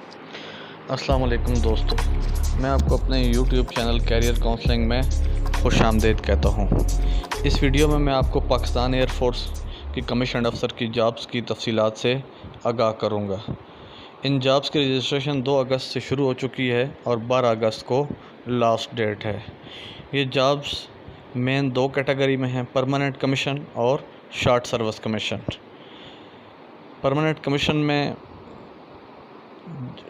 अस्सलाम वालेकुम दोस्तों, मैं आपको अपने YouTube चैनल कैरियर काउंसलिंग में खुशामदीद कहता हूँ। इस वीडियो में मैं आपको पाकिस्तान एयरफोर्स की कमीशन अफसर की जॉब्स की तफसीलात से आगाह करूँगा। इन जॉब्स की रजिस्ट्रेशन 2 अगस्त से शुरू हो चुकी है और 12 अगस्त को लास्ट डेट है। ये जॉब्स मेन 2 कैटेगरी में हैं, परमानेंट कमीशन और short service commission. Permanent commission में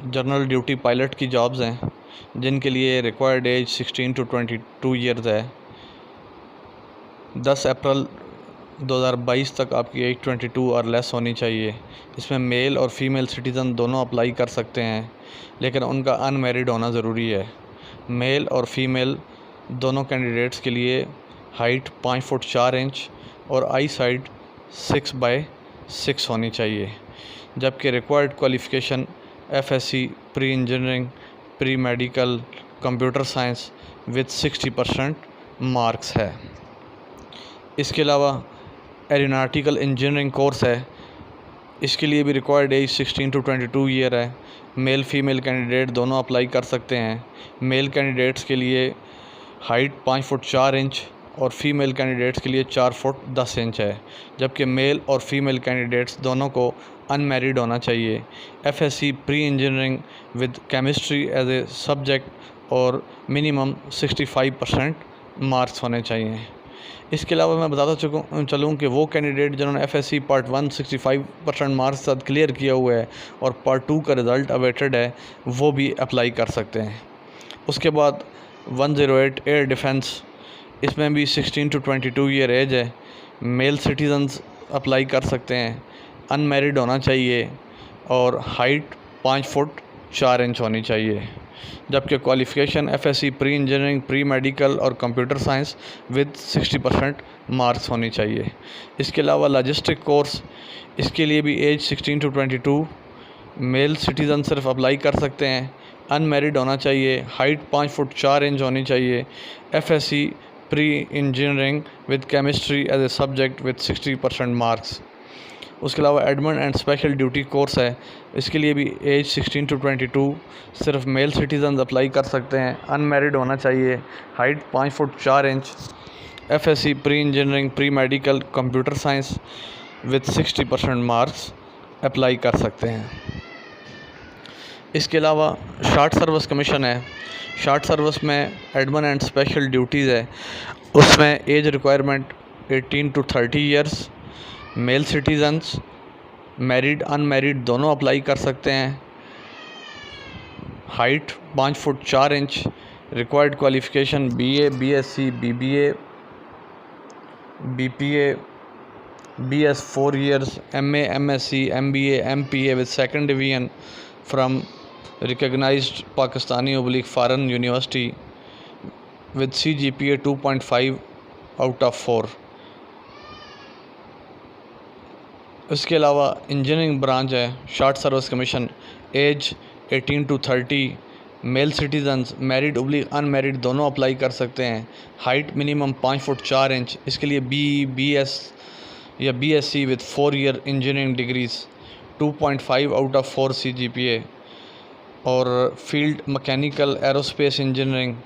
जनरल ड्यूटी पायलट की जॉब्स हैं, जिनके लिए रिक्वायर्ड एज 16 टू 22 ईयर्स है। 10 अप्रैल 2022 तक आपकी एज 22 और लेस होनी चाहिए। इसमें मेल और फीमेल सिटीज़न दोनों अप्लाई कर सकते हैं, लेकिन उनका अनमैरिड होना ज़रूरी है। मेल और फीमेल दोनों कैंडिडेट्स के लिए हाइट 5 फुट 4 इंच और आई साइड 6/6 होनी चाहिए, जबकि required qualification FSC pre engineering pre medical computer science with 60% marks है। इसके अलावा एरोनॉटिकल इंजीनियरिंग कोर्स है, इसके लिए भी रिक्वायर्ड एज 16 टू 22 ईयर है। मेल फीमेल कैंडिडेट दोनों अप्लाई कर सकते हैं। मेल कैंडिडेट्स के लिए हाइट 5 फुट 4 इंच और फीमेल कैंडिडेट्स के लिए 4 फुट 10 इंच है, जबकि मेल और फीमेल कैंडिडेट्स दोनों को अनमैरिड होना चाहिए। FSC pre engineering with chemistry as a subject और मिनिमम 65% मार्क्स होने चाहिए। इसके अलावा मैं बताता चलूँ कि वो कैंडिडेट जिन्होंने FSC पार्ट 1 65% मार्क्स के साथ क्लियर किया हुआ है और पार्ट 2 का रिज़ल्ट अवेटेड है, वो भी अप्लाई कर सकते हैं। उसके बाद 108 एयर डिफेंस, इसमें भी 16 टू 22 ईयर एज है। मेल सिटीजन्स अप्लाई कर सकते हैं। अनमैरिड होना चाहिए और हाइट 5 फुट 4 इंच होनी चाहिए, जबकि qualification FSC pre engineering pre medical और कंप्यूटर साइंस विद 60% मार्क्स होनी चाहिए। इसके अलावा लॉजिस्टिक कोर्स, इसके लिए भी एज 16 टू 22, मेल सिटीज़न सिर्फ अप्लाई कर सकते हैं। अनमैरिड होना चाहिए, हाइट 5 फुट 4 इंच होनी चाहिए। FSC pre engineering with chemistry as a subject with 60% marks. उसके अलावा admin and special duty course है, इसके लिए भी एज 16 टू 22, सिर्फ मेल सिटीज़न्स अप्लाई कर सकते हैं। अनमैरिड होना चाहिए, height 5 foot 4 inch. FSC pre engineering pre medical computer science with 60% marks apply कर सकते हैं। इसके अलावा शॉर्ट सर्विस कमीशन है। शॉर्ट सर्विस में एडमिन एंड स्पेशल ड्यूटीज़ है, उसमें age requirement 18 to 30 years. Male citizens married unmarried दोनों अप्लाई कर सकते हैं। Height 5 foot 4 inch. Required qualification BA BSc BBA BPA BS 4 years, MA MSc MBA MPA with second division from recognized Pakistani/foreign university with CGPA 2.5 out of 4। इसके अलावा engineering branch है short service commission, age 18 to 30, male citizens married unmarried दोनों apply कर सकते हैं। Height minimum 5 foot 4 inch. इसके लिए BS या BSc with 4 year engineering degrees, 2.5 out of 4 CGPA। और field mechanical aerospace engineering,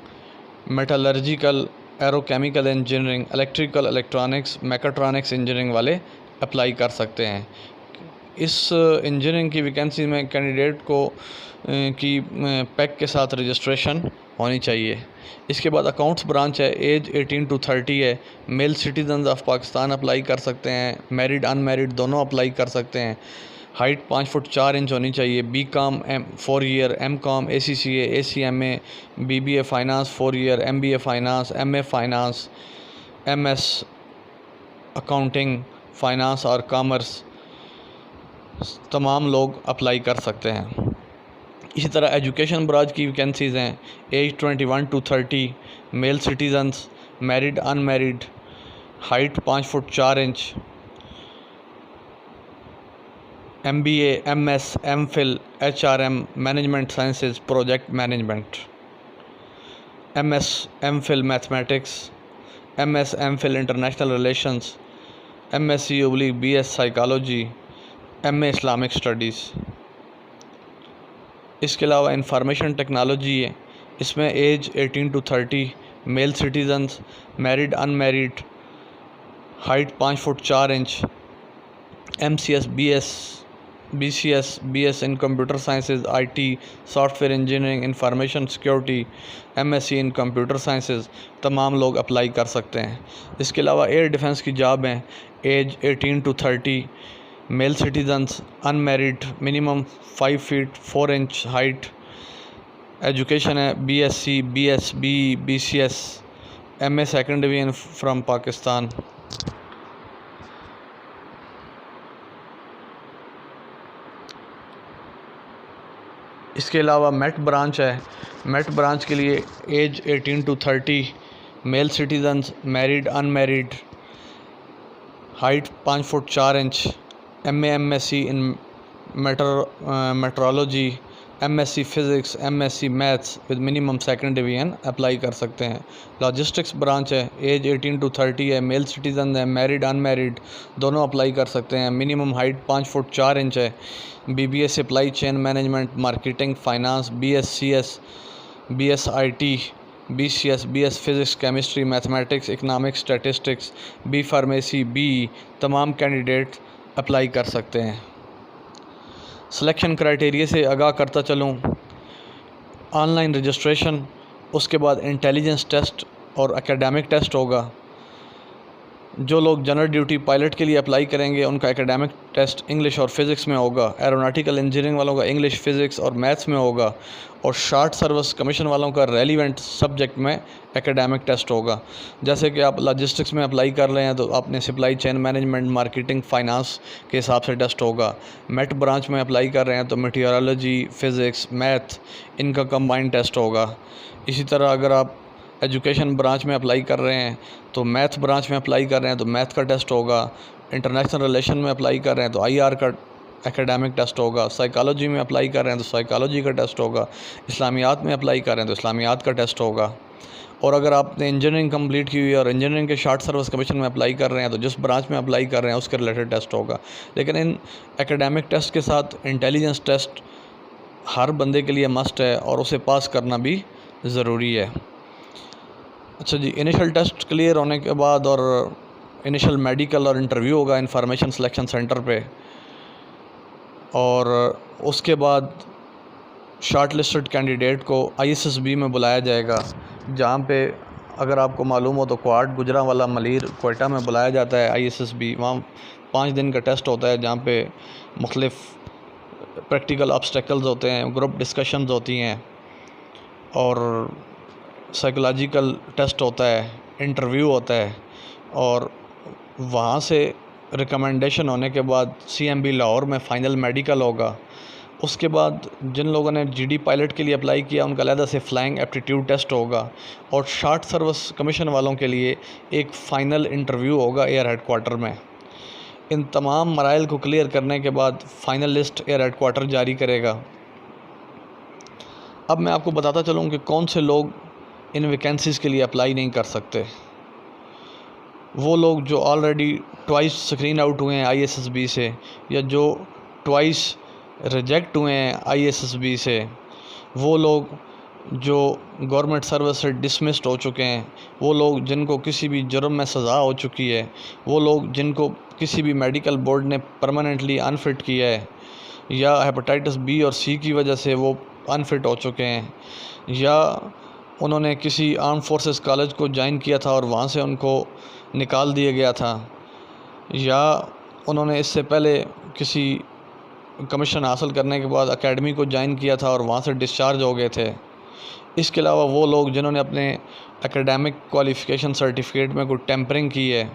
metallurgical aerochemical engineering, electrical electronics mechatronics engineering वाले apply कर सकते हैं। इस इंजीनियरिंग की वैकेंसी में कैंडिडेट को की पैक के साथ रजिस्ट्रेशन होनी चाहिए। इसके बाद अकाउंट्स ब्रांच है, एज 18 टू 30 है। Male citizens of Pakistan apply कर सकते हैं, मैरिड अनमैरिड दोनों अप्लाई कर सकते हैं। हाइट 5 फुट 4 इंच होनी चाहिए। BCom 4 year, MCom ACCA ACMA BBA finance 4 year, MBA finance, MA finance, MS accounting finance और कॉमर्स तमाम लोग अप्लाई कर सकते हैं। इसी तरह एजुकेशन ब्रांच की वैकेंसीज़ हैं, age 21 to 30, male citizens married unmarried, height 5 foot 4 inch. MBA MS MPhil HRM management sciences project management, MS MPhil mathematics, MS MPhil international relations, MSc/BS psychology, MA Islamic studies. इसके अलावा information technology है, इसमें age 18 to 30, male citizens, married unmarried, height 5 foot 4 inch, MCS, BS in computer sciences, IT, software engineering, information security, MSc in computer sciences तमाम लोग apply कर सकते हैं। इसके अलावा एयर डिफेंस की जॉब हैं, age 18 to 30, male citizens, unmarried, minimum 5 feet 4 inch height, education है BSc, BSb, BCS, MA second division from Pakistan. इसके अलावा मेट ब्रांच है, मेट ब्रांच के लिए age 18 to 30, male citizens, married unmarried, height 5 foot 4 inch, MSc in metrology, MSc physics, MSc maths with minimum second division apply कर सकते हैं। Logistics branch है, age 18 to 30 है, मेल सिटीजन है, married unmarried दोनों apply कर सकते हैं। मिनिमम हाइट 5 फुट 4 इंच है। BBA supply chain management, marketing, finance, BScs, BSIT, BCS, BS physics, chemistry, mathematics, economics, statistics, B pharmacy, BE तमाम candidate apply कर सकते हैं। सिलेक्शन क्राइटेरिया से आगाह करता चलूँ, ऑनलाइन रजिस्ट्रेशन, उसके बाद इंटेलिजेंस टेस्ट और एकेडमिक टेस्ट होगा। जो लोग जनरल ड्यूटी पायलट के लिए अप्लाई करेंगे उनका एकेडमिक टेस्ट इंग्लिश और फिज़िक्स में होगा। एरोनॉटिकल इंजीनियरिंग वालों का इंग्लिश, फ़िज़िक्स और मैथ्स में होगा। और शार्ट सर्विस कमीशन वालों का रेलिवेंट सब्जेक्ट में एकेडमिक टेस्ट होगा। जैसे कि आप लॉजिस्टिक्स में अप्लाई कर रहे हैं तो आपने supply chain management, marketing, finance के हिसाब से टेस्ट होगा। मेट ब्रांच में अप्लाई कर रहे हैं तो मेटीरियोलॉजी, फ़िज़िक्स, मैथ इनका कंबाइंड टेस्ट होगा। इसी तरह अगर आप एजुकेशन ब्रांच में अप्लाई कर रहे हैं तो मैथ ब्रांच में अप्लाई कर रहे हैं तो मैथ का टेस्ट होगा। इंटरनेशनल रिलेशन में अप्लाई कर रहे हैं तो IR का एकेडमिक टेस्ट होगा। साइकोलॉजी में अप्लाई कर रहे हैं तो साइकोलॉजी का टेस्ट होगा। इस्लामियात में अप्लाई कर रहे हैं तो इस्लामियात का टेस्ट होगा। और अगर आपने इंजीनियरिंग कंप्लीट की हुई है और इंजीनियरिंग के शार्ट सर्विस कमीशन में अप्लाई कर रहे हैं तो जिस ब्रांच में अप्लाई कर रहे हैं उसके रिलेटेड टेस्ट होगा। लेकिन इन एकेडमिक टेस्ट के साथ इंटेलिजेंस टेस्ट हर बंदे के लिए मस्ट है और उसे पास करना भी ज़रूरी है। अच्छा जी, इनिशियल टेस्ट क्लियर होने के बाद और इनिशियल मेडिकल और इंटरव्यू होगा इंफॉर्मेशन सिलेक्शन सेंटर पे। और उसके बाद शॉर्ट लिस्टेड कैंडिडेट को ISSB में बुलाया जाएगा, जहाँ पे अगर आपको मालूम हो तो क्वाड, गुजरांवाला, मलीर, क्वेटा में बुलाया जाता है ISSB। वहाँ 5 दिन का टेस्ट होता है जहाँ पे मुख्तलिफ प्रैक्टिकल ऑब्स्टेकल्स होते हैं, ग्रुप डिस्कशंस होती हैं और साइकोलॉजिकल टेस्ट होता है, इंटरव्यू होता है। और वहाँ से रिकमेंडेशन होने के बाद CMB लाहौर में फ़ाइनल मेडिकल होगा। उसके बाद जिन लोगों ने GD पायलट के लिए अप्लाई किया उनका अलहदा से फ़्लाइंग एप्टीट्यूड टेस्ट होगा। और शार्ट सर्विस कमीशन वालों के लिए एक फ़ाइनल इंटरव्यू होगा एयर हेडक्वार्टर में। इन तमाम मराइल को क्लियर करने के बाद फ़ाइनल लिस्ट एयर हेडक्वार्टर जारी करेगा। अब मैं आपको बताता चलूँ कि कौन से लोग इन वैकेंसीज़ के लिए अप्लाई नहीं कर सकते। वो लोग जो ऑलरेडी ट्वाइस स्क्रीन आउट हुए हैं ISSB से, या जो ट्वाइस रिजेक्ट हुए हैं ISSB से, वो लोग जो गवर्नमेंट सर्विस से डिसमिस्ड हो चुके हैं, वो लोग जिनको किसी भी जुर्म में सज़ा हो चुकी है, वो लोग जिनको किसी भी मेडिकल बोर्ड ने परमानेंटली अनफिट किया है, या हेपेटाइटिस B और C की वजह से वो अनफिट हो चुके हैं, या उन्होंने किसी आर्म फोर्सेस कॉलेज को ज्वाइन किया था और वहाँ से उनको निकाल दिया गया था, या उन्होंने इससे पहले किसी कमीशन हासिल करने के बाद एकेडमी को ज्वाइन किया था और वहाँ से डिस्चार्ज हो गए थे। इसके अलावा वो लोग जिन्होंने अपने एकेडमिक क्वालिफ़िकेशन सर्टिफिकेट में कोई टेम्परिंग की है,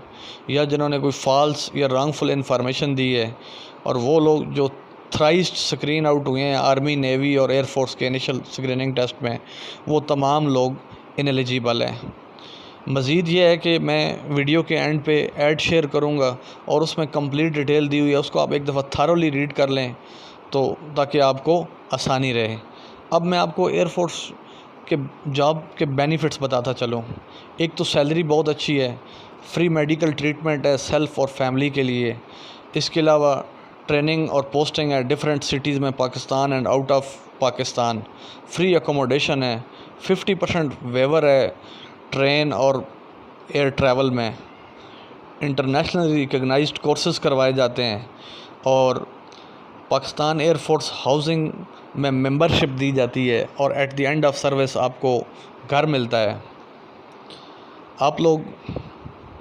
या जिन्होंने कोई फ़ॉल्स या रॉन्गफुल इन्फॉर्मेशन दी है, और वो लोग जो थ्राइस स्क्रीन आउट हुए हैं आर्मी, नेवी और एयरफोर्स के इनिशियल स्क्रीनिंग टेस्ट में, वो तमाम लोग इनएलिजिबल हैं। मज़ीद ये है कि मैं वीडियो के एंड पे ऐड शेयर करूँगा और उसमें कंप्लीट डिटेल दी हुई है, उसको आप एक दफ़ा थारोली रीड कर लें तो ताकि आपको आसानी रहे। अब मैं आपको एयरफोर्स के जॉब के बेनिफिट्स बताता चलूँ। एक तो सैलरी बहुत अच्छी है, फ्री मेडिकल ट्रीटमेंट है सेल्फ़ और फैमिली के लिए। इसके अलावा ट्रेनिंग और पोस्टिंग है डिफरेंट सिटीज़ में Pakistan and out of Pakistan, free accommodation है, 50% वेवर है ट्रेन और एयर ट्रैवल में, इंटरनेशनली रिकग्नाइज्ड कोर्सेज़ करवाए जाते हैं और पाकिस्तान एयरफोर्स हाउसिंग में मेंबरशिप दी जाती है और at the end of service आपको घर मिलता है। आप लोग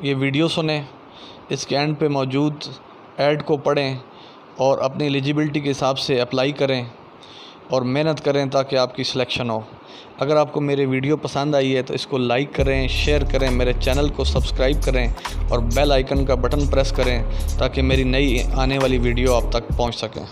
ये वीडियो सुने, इसके एंड पे मौजूद ऐड को पढ़ें और अपनी एलिजिबिलिटी के हिसाब से अप्लाई करें और मेहनत करें ताकि आपकी सिलेक्शन हो। अगर आपको मेरी वीडियो पसंद आई है तो इसको लाइक करें, शेयर करें, मेरे चैनल को सब्सक्राइब करें और बेल आइकन का बटन प्रेस करें ताकि मेरी नई आने वाली वीडियो आप तक पहुंच सकें।